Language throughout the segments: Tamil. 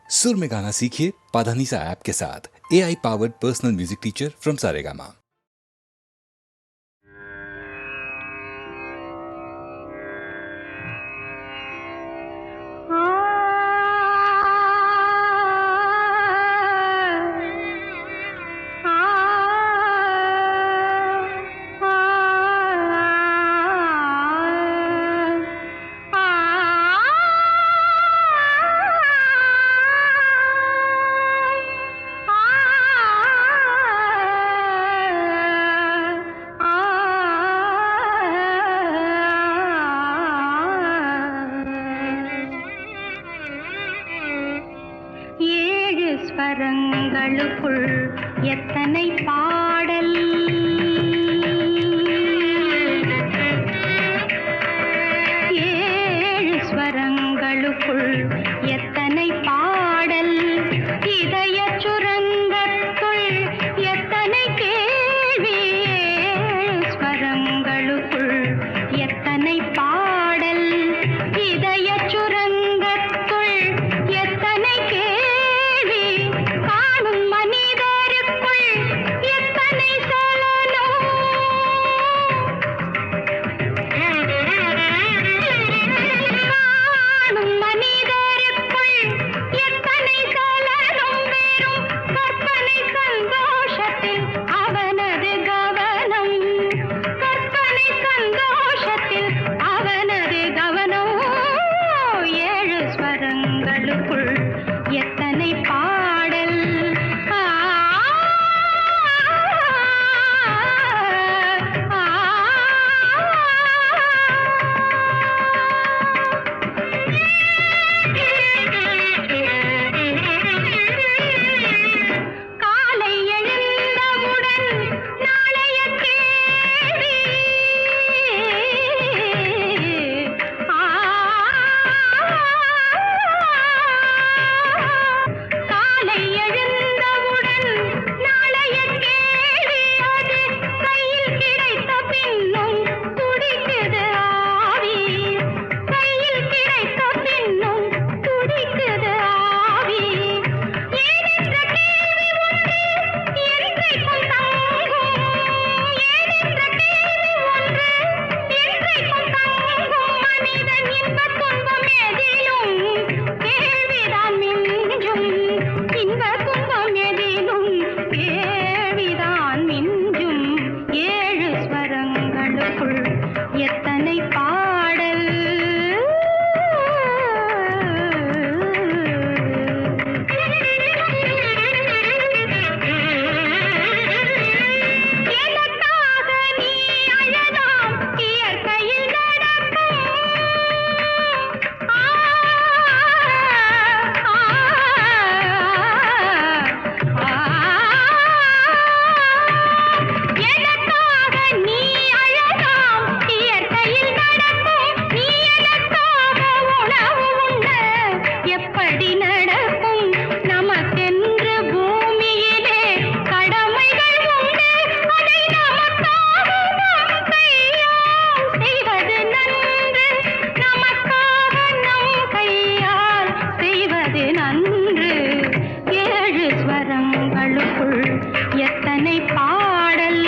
सुर में गाना सीखिए पाधानीसा ऐप के साथ। AI powered personal music teacher from Saregama. ஸ்வரங்களுக்குள் எத்தனை பாடல், ஏழு ஸ்வரங்களுக்குள் எத்தனை பாடல், இதய சுரங்கத்துள் எத்தனை கேள்வி, ஏழு ஸ்வரங்களுக்குள் எத்தனை பாடல், இதய சுரங்கத்துள் எத்தனை கேள்வி, காணும் மனிதருக்குள் எத்தனை சலனம், காணும் மனிதருக்குள் எத்தனை சலனம், வெறும் கற்பனை சந்தோஷத்தில் அவனது கவனம், கற்பனை சந்தோஷத்தில் அவனது கவனம், ஏழு ஸ்வரங்களுக்குள் எத்தனை பாடல், ஆ, ஆ, காலை எழுந்தவுடன் நாளைய கேள்வி, காலை எழுந்தவுடன் நாளைய கேள்வி, அது கையில் கிடைத்த பின்னும் துடிக்குது ஆவி, கையில் கிடைத்த பின்னும் துடிக்குது ஆவி, ஏனென்ற கேள்வி ஒன்று என்றைக்கும் தங்கும், ஏனென்ற கேள்வி ஒன்று என்றைக்கும் தங்கும், மனிதன் இன்பத் துன்பம் எதிலும் கேள்விதான் மிஞ்சும், இன்பத் துன்பம் எதிலும் கேள்விதான் மிஞ்சும், ஏழு ஸ்வரங்களுக்குள் எத்தனை பாடல், எனக்காக நீ அழலாம் இயற்கையில் நடக்கும், ஆ, ஆ, எனக்காக நீ அழலாம் இயற்கையில் நடக்கும், நீ எனக்காக உணவு உண்ண எப்படி நடக்கும், நமக்கென்று பூமியிலே கடமைகள் உண்டு, அதை நமக்காக நம் கையால் செய்வது நன்று, நமக்காக நம் கையால் செய்வது நன்று, ஏழு ஸ்வரங்களுக்குள் எத்தனை பாடல்,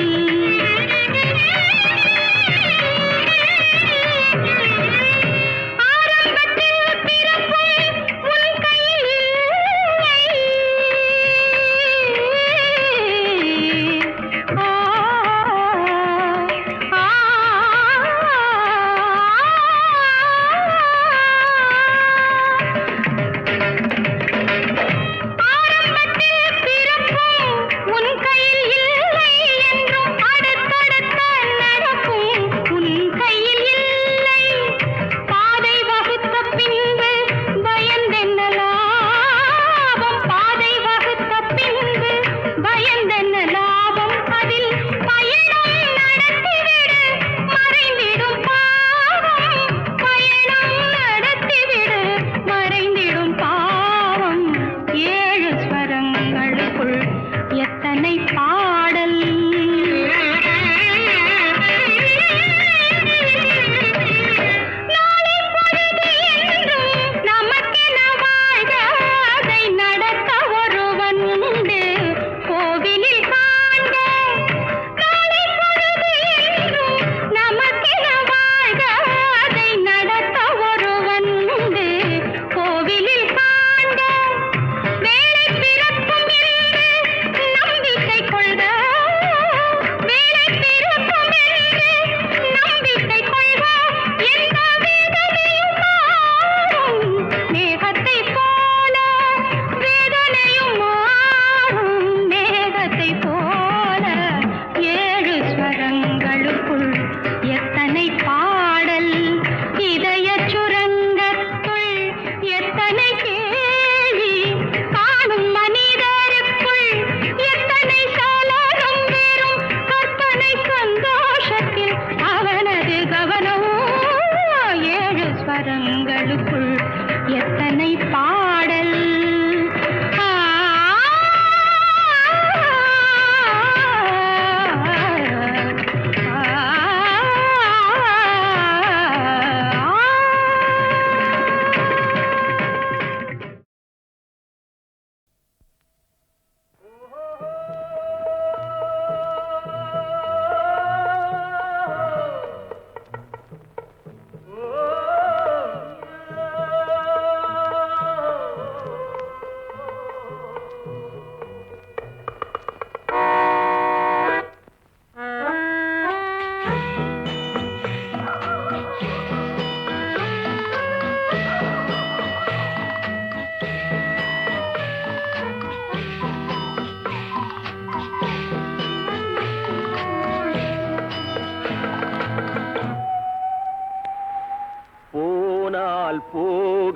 ஆரம்பத்தில் பிறப்பும் உன் கையில்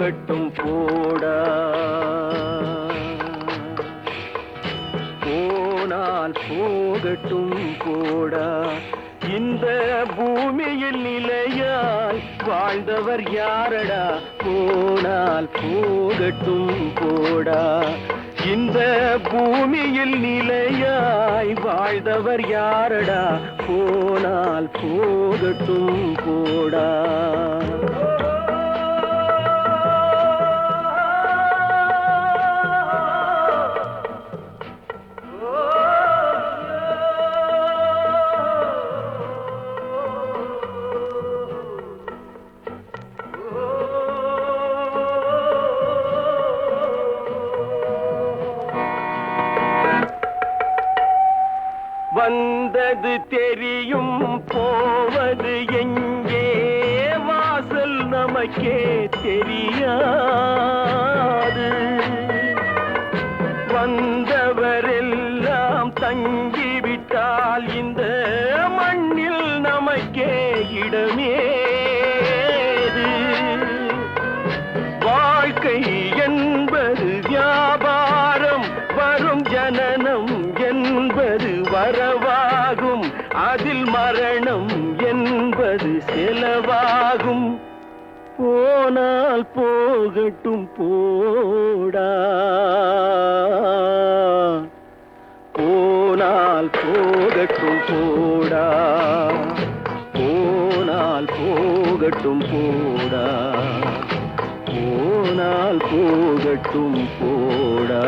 போகட்டும் போடா, போனால் போகட்டும் போடா. இந்த பூமியில் நிலையாய் வாழ்ந்தவர் யாரடா, போனால் போகட்டும் போடா. இந்த பூமியில் நிலையாய் வாழ்ந்தவர் யாரடா, போனால் போகட்டும் போடா. வந்தது தெரியும் போவது எங்கே, வாசல் நமக்கே தெரியாது. வந்தவரெல்லாம் தங்கிவிட்டால் இந்த மண்ணில் நமக்கே இடமேது. வாழ்க்கை என்பது வியாபாரம், வரும் ஜனனம் என்பது வரவாகும், அதில் மரணம் என்பது செலவாகும். போனால் போகட்டும் போடா, போனால் போகட்டும் போடா, போனால் போகட்டும் போடா, போனால் போகட்டும் போடா.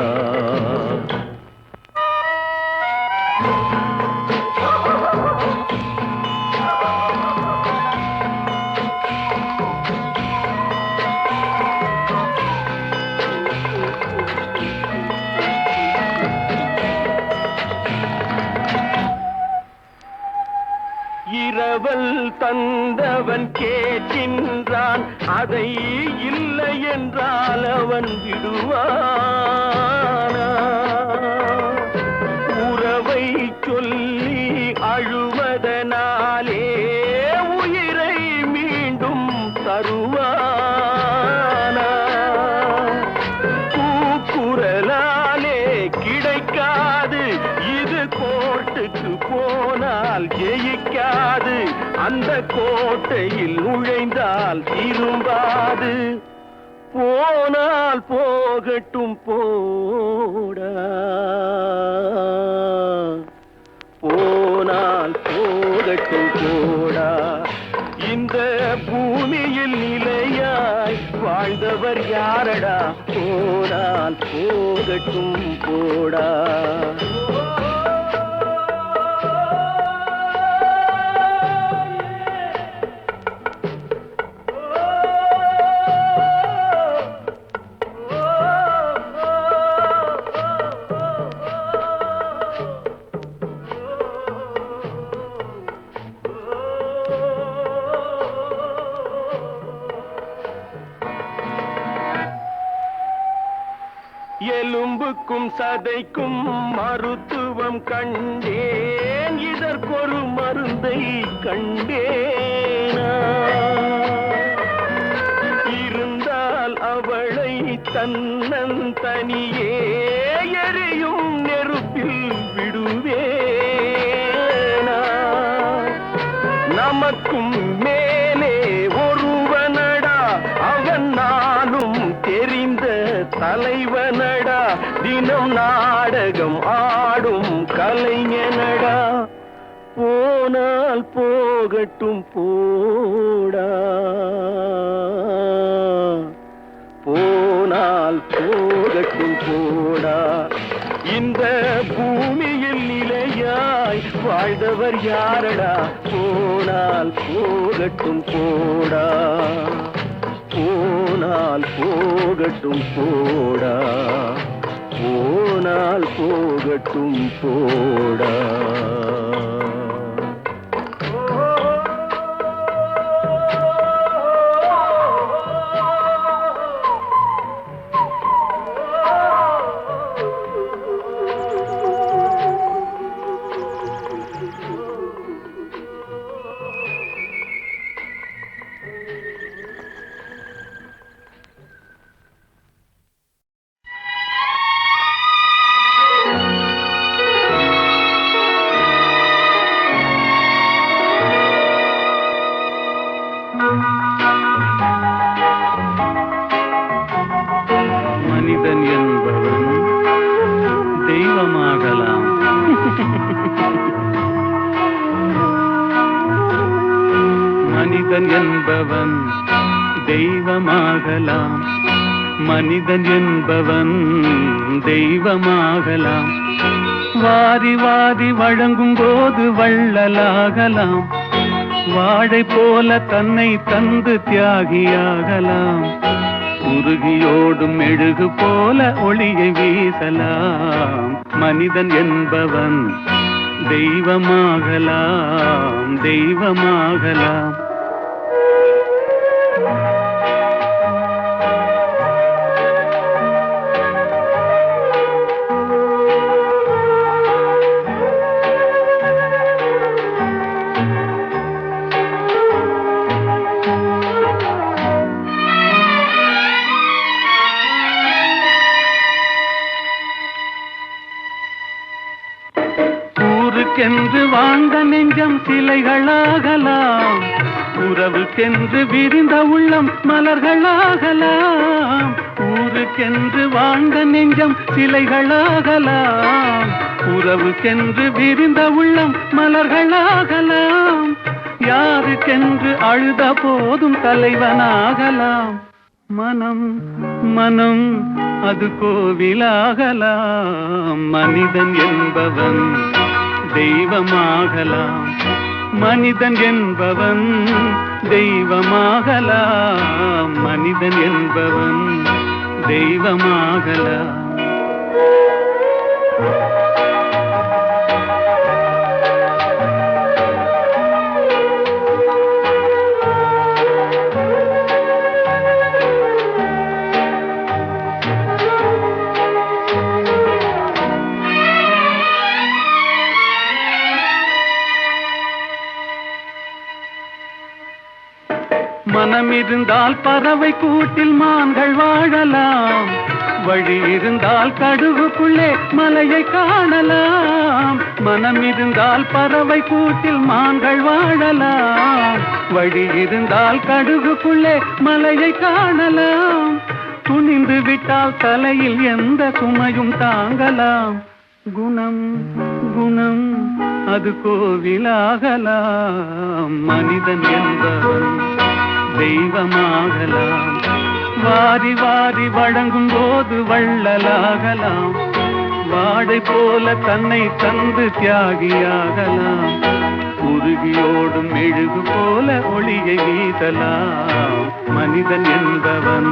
இரவல் தந்தவன் கேட்கின்றான், அதை இல்லை என்றால் அவன் விடுவானா? உறவை சொல்லி அழுவதனாலே உயிரை மீண்டும் தருவானா? கூக்குரலாலே கிடைக்காது, இது கோர்ட்டுக்கு போனால் ஜெயிக்காது, அந்த கோட்டையில் நுழைந்தால் திரும்பாது. போனால் போகட்டும் போடா, போனால் போகட்டும் போடா. இந்த பூமியில் நிலையாய் வாழ்ந்தவர் யாரடா, போனால் போகட்டும் போடா. எலும்புக்கும் சதைக்கும் மருத்துவம் கண்டேன், இதற்கொரு மருந்தை கண்டேனா? இருந்தால் அவளை தன்னந்தனியே எரியும் நெருப்பில் விடுவேனா? நமக்கும் மேலே ஒருவனடா, அவன் நானும் தெரிந்த தலைவனடா, தினம் நாடகம் ஆடும் கலைஞனடா. போனால் போகட்டும் போடா, போனால் போகட்டும் போடா. இந்த பூமியில் நிலையாய் வாழ்ந்தவர் யாரடா, போனால் போகட்டும் போடா, போனால் போகட்டும் போடா, போனால் போகட்டும் போடா. மனிதன் என்பவன் தெய்வமாகலாம், மனிதன் என்பவன் தெய்வமாகலாம். வாரி வாரி வழங்கும் போது வள்ளலாகலாம், வாழை போல தன்னை தந்து தியாகியாகலாம். உருகியோடும் மெழுகு போல ஒளியை வீசலாம். மனிதன் என்பவன் தெய்வமாகலாம், தெய்வமாகலாம். ஊருக்கென்று வாழ்ந்த நெஞ்சம் சிலைகளாகலாம், உறவுக்கென்று விரிந்த உள்ளம் மலர்களாகலாம். ஊருக்கென்று வாழ்ந்த நெஞ்சம் சிலைகளாகலாம், உறவுக்கென்று விரிந்த உள்ளம் மலர்களாகலாம். யாருக்கென்று அழுத போதும் தலைவனாகலாம். மனம் மனம் அது கோவிலாகலாம். மனிதன் என்பவன் தெய்வமாகலாம், மனிதன் என்பவன் தெய்வமாகலாம், மனிதன் என்பவன் தெய்வமாகலாம். மனம் இருந்தால் பறவை கூட்டில் மான்கள் வாழலாம், வழி இருந்தால் கடுகுக்குள்ளே மலையை காணலாம். மனம் இருந்தால் பறவை கூட்டில் மான்கள் வாழலாம், வழி இருந்தால் கடுகுக்குள்ளே மலையை காணலாம். துணிந்து விட்டால் தலையில் எந்த சுமையும் தாங்கலாம். குணம் குணம் அது கோவிலாகலாம். மனிதன் என்பவன் தெய்வமாகலாம், வாரி வாரி வழங்கும் போது வள்ளலாகலாம். வாடை போல தன்னை தந்து தியாகியாகலாம். உருகியோடும் மெழுகு போல ஒளியை வீசலாம். மனிதன் என்பவன்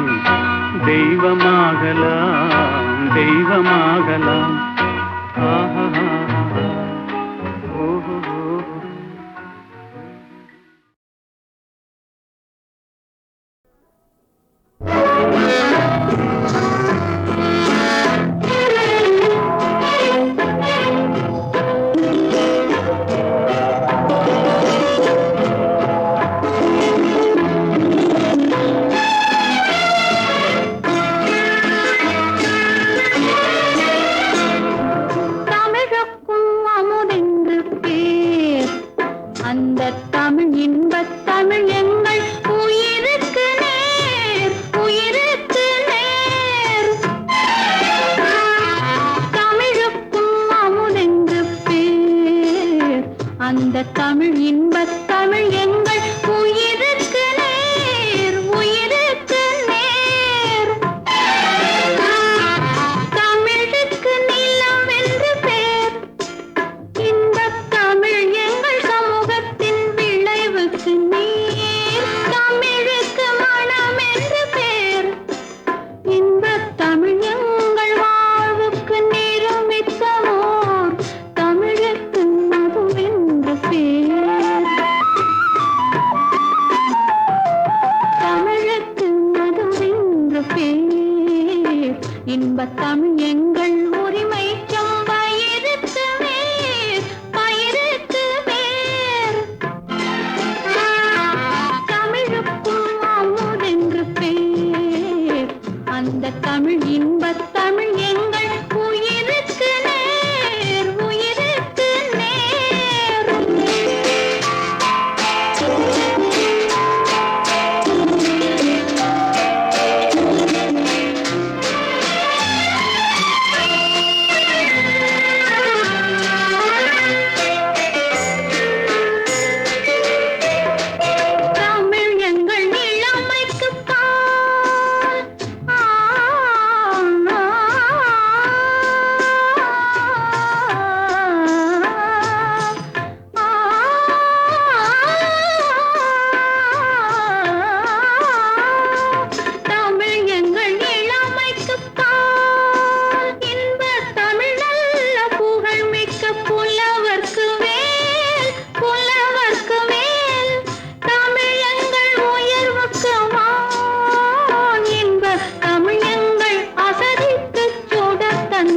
தெய்வமாகலாம், தெய்வமாகலாம். ஆஹா ஓஹோ.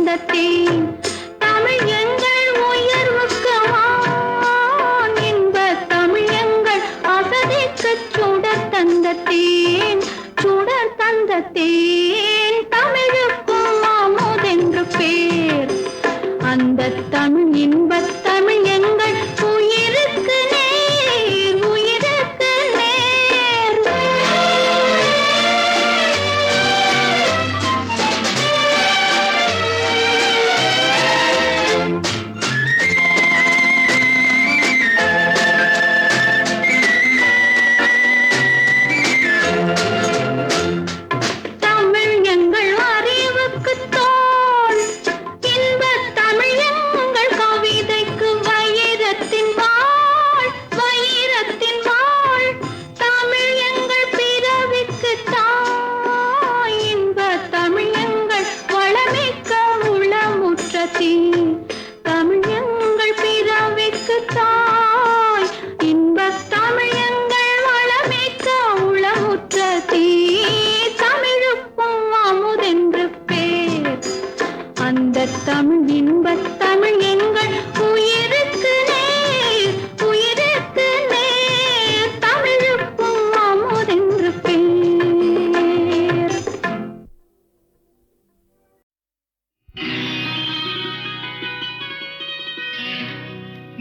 தந்தத்தேன் தமிழ் எங்கள் உயர்வுக்கு வான் இன்ப தமிழ் எங்கள் அசதிக்கு சுடர் தந்தத்தேன் சுடர் தந்தத்தேன் தமிழுக்கும் அமுதென்று பேர் அந்த தமிழ் இன்பத் தமிழ் எங்கள் உயிருக்கு நேர் உயிருக்கு நேர் தமிழ் எங்கள் அறிவுக்கு தோள் இன்பத் தமிழ் எங்கள் கவிதைக்கு வைரத்தின் வாழ் வைரத்தின் வாழ் தமிழ் எங்கள் பிறவிக்கு தாய் இன்பத் தமிழ் எங்கள் வளமிக்க உளமுற்ற தீ தமிழ் எங்கள் பிறவிக்கு தாய் இன்பத் தமிழ் எங்கள் வளமிக்க உளமுற்ற தீ தமிழுக்கும் அமுதென்று பேர் அந்த தமிழ் இன்பத் தமிழ் எங்கள் உயிருக்கு நேர் உயிருக்கு நேர் தமிழுக்கும் அமுதென்று பேர்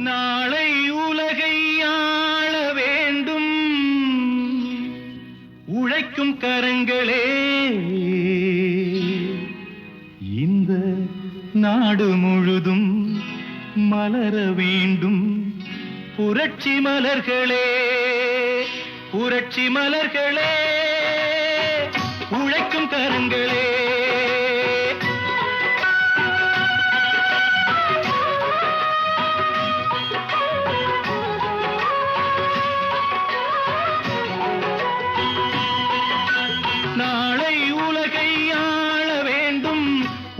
நாளை உலகை ஆள வேண்டும் உழைக்கும் கரங்களே இந்த நாடு முழுதும் மலர வேண்டும் புரட்சி மலர்களே புரட்சி மலர்களே உழைக்கும் கரங்களே நாளை உலகை ஆள வேண்டும்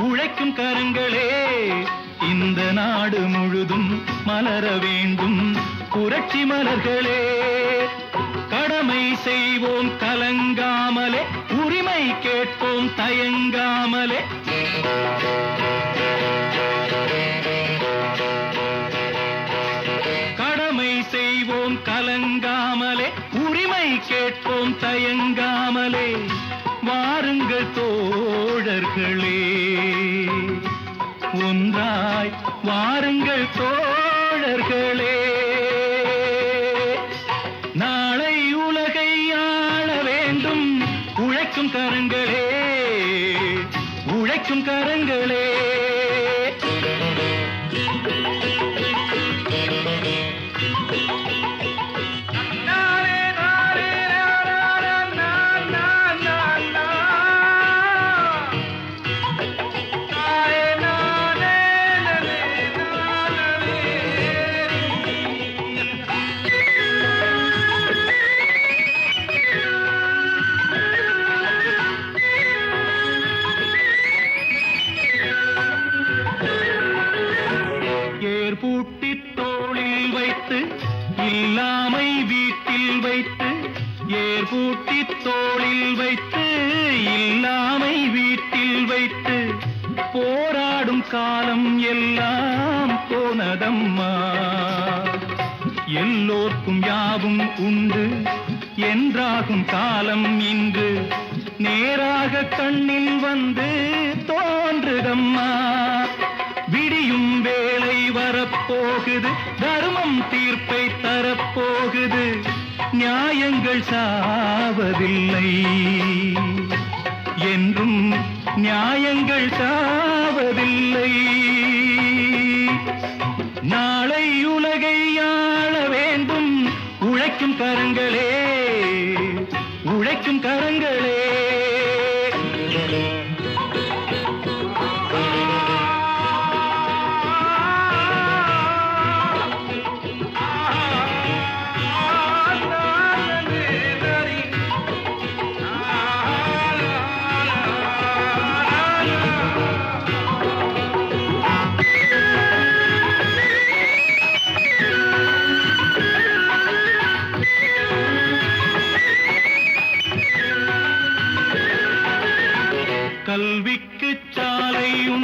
உழைக்கும் கரங்களே இந்த நாடு முழுதும் மலர வேண்டும் புரட்சி மலர்களே கடமை செய்வோம் கலங்காமலே உரிமை கேட்போம் தயங்காமலே கடமை செய்வோம் கலங்காமலே உரிமை கேட்போம் தயங்காமலே வாருங்கள் தோழர்களே ஒன்றாய் வாருங்கள் தோழர்களே நாளை உலகை ஆள வேண்டும் உழைக்கும் கரங்களே உழைக்கும் கரங்களே ஏர்பூட்டி தோளில் வைத்து இல்லாமை வீட்டில் வைத்து ஏர்பூட்டி தோளில் வைத்து இல்லாமை வீட்டில் வைத்து போராடும் காலம் எல்லாம் போனதம்மா எல்லோர்க்கும் யாவும் உண்டு என்றாகும் காலம் இன்று நேராக கண்ணில் வந்து தோன்றுதம்மா விடியும் வேளை வரப்போகுது தர்மம் தீர்ப்பை தரப்போகுது நியாயங்கள் சாவதில்லை என்றும் நியாயங்கள் சாவதில்லை நாளை உலகை ஆள வேண்டும் உழைக்கும் கரங்களே உழைக்கும் கரங்களே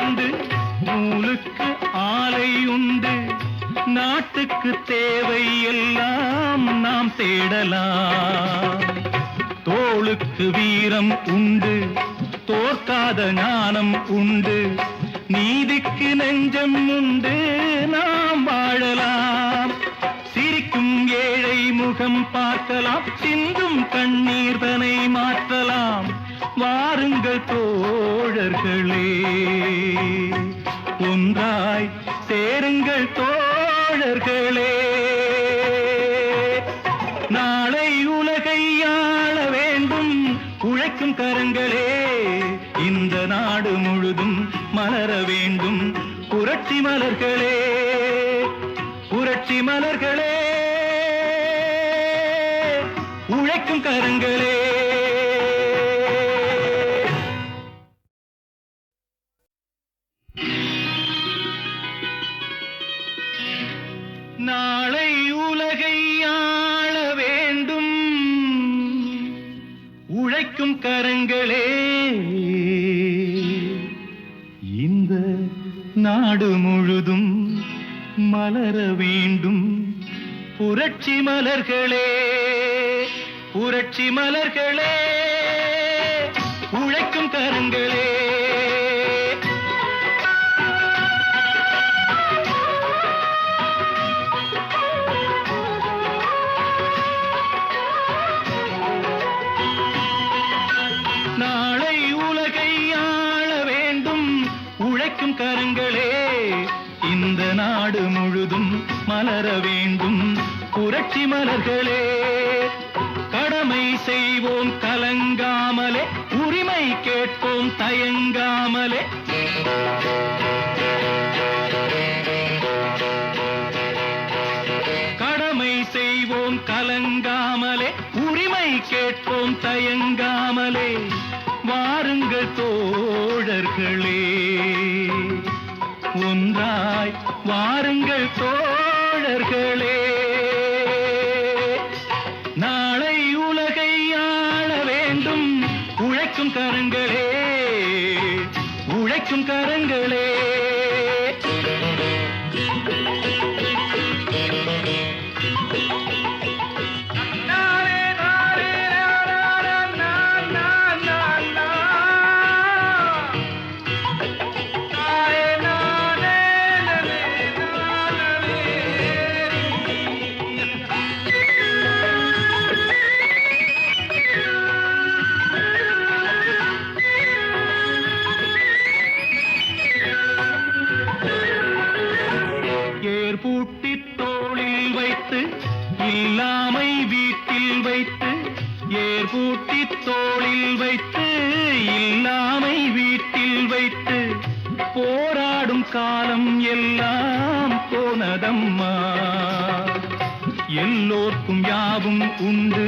உண்டு, நூலுக்கு ஆலை உண்டு, நாட்டுக்கு தேவை எல்லாம் நாம் தேடலாம். தோளுக்கு வீரம் உண்டு, தோற்காத ஞானம் உண்டு, நீதிக்கு நெஞ்சம் உண்டு, நாம் வாழலாம். சிரிக்கும் ஏழை முகம் பார்க்கலாம், சிந்தும் கண்ணீர் தனை மாற்றலாம். வாருங்கள் தோழர்களே, ஒன்றாய் சேருங்கள் தோழர்களே. நாளை உலகை ஆள வேண்டும் உழைக்கும் கரங்களே, இந்த நாடு முழுதும் மலர வேண்டும் புரட்சி மலர்களே, புரட்சி மலர்களே, உழைக்கும் கரங்களே. நாளை உலகை ஆள வேண்டும் உழைக்கும் கரங்களே, இந்த நாடு முழுதும் மலர வேண்டும் புரட்சி மலர்களே, புரட்சி மலர்களே, உழைக்கும் கரங்களே. நாளை உலகை ஆள வேண்டும் உழைக்கும் கரங்களே, இந்த நாடு முழுதும் மலர வேண்டும் புரட்சி மலர்களே. கடமை செய்வோம் கலங்காமலே, உரிமை கேட்போம் தயங்காமலே. கடமை செய்வோம் கலங்காமலே, உரிமை கேட்போம் தயங்காமலே. வாருங்கள் தோழர்களே, ஒன்றாய் வாருங்கள் தோழர்களே. நாளை உலகை ஆள வேண்டும் உழைக்கும் கரங்களே, உழைக்கும் கரங்களே. பூட்டி தோளில் வைத்து இல்லாமை வீட்டில் வைத்து, ஏர் பூட்டி தோளில் வைத்து இல்லாமை வீட்டில் வைத்து, போராடும் காலம் எல்லாம் போனதம்மா. எல்லோர்க்கும் யாவும் உண்டு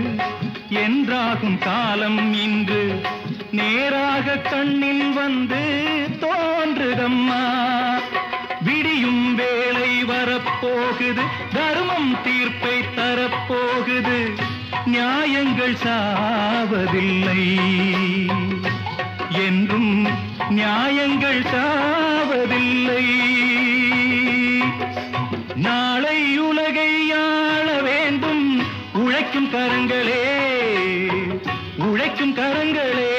என்றாகும் காலம் இன்று, நேராக கண்ணில் வந்து தோன்றுதம்மா. விடியும் வேளை வரப்போகுது, தர்மம் தீர்ப்பை தரப்போகுது, நியாயங்கள் சாவதில்லை என்றும், நியாயங்கள் சாவதில்லை. நாளை உலகை ஆள வேண்டும் உழைக்கும் கரங்களே, உழைக்கும் கரங்களே.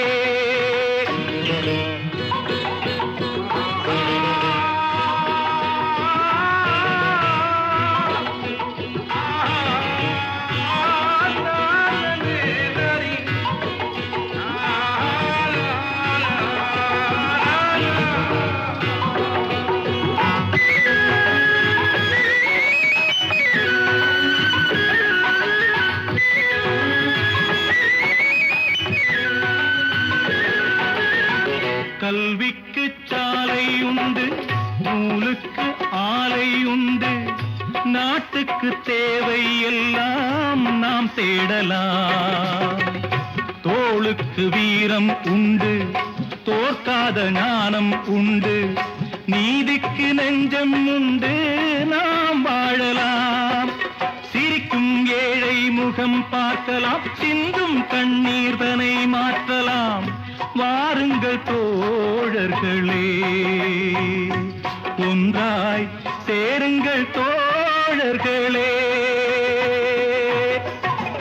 கல்விக்கு சாலை உண்டு, நூலுக்கு ஆலை உண்டு, நாட்டுக்கு தேவை எல்லாம் நாம் தேடலாம். தோளுக்கு வீரம் உண்டு, தோற்காத ஞானம் உண்டு, நீதிக்கு நெஞ்சம் உண்டு, நாம் வாழலாம். சிரிக்கும் ஏழை முகம் பார்க்கலாம், சிந்தும் கண்ணீர் தனை மாற்றலாம். வாருங்கள் தோழர்களே, ஒன்றாய் சேருங்கள் தோழர்களே.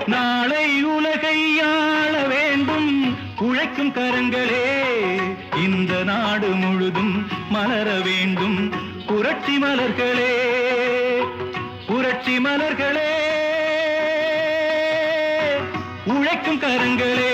நாளை உலகை ஆள வேண்டும் உழைக்கும் கரங்களே, இந்த நாடு முழுதும் மலர வேண்டும் புரட்சி மலர்களே, புரட்சி மலர்களே, உழைக்கும் கரங்களே.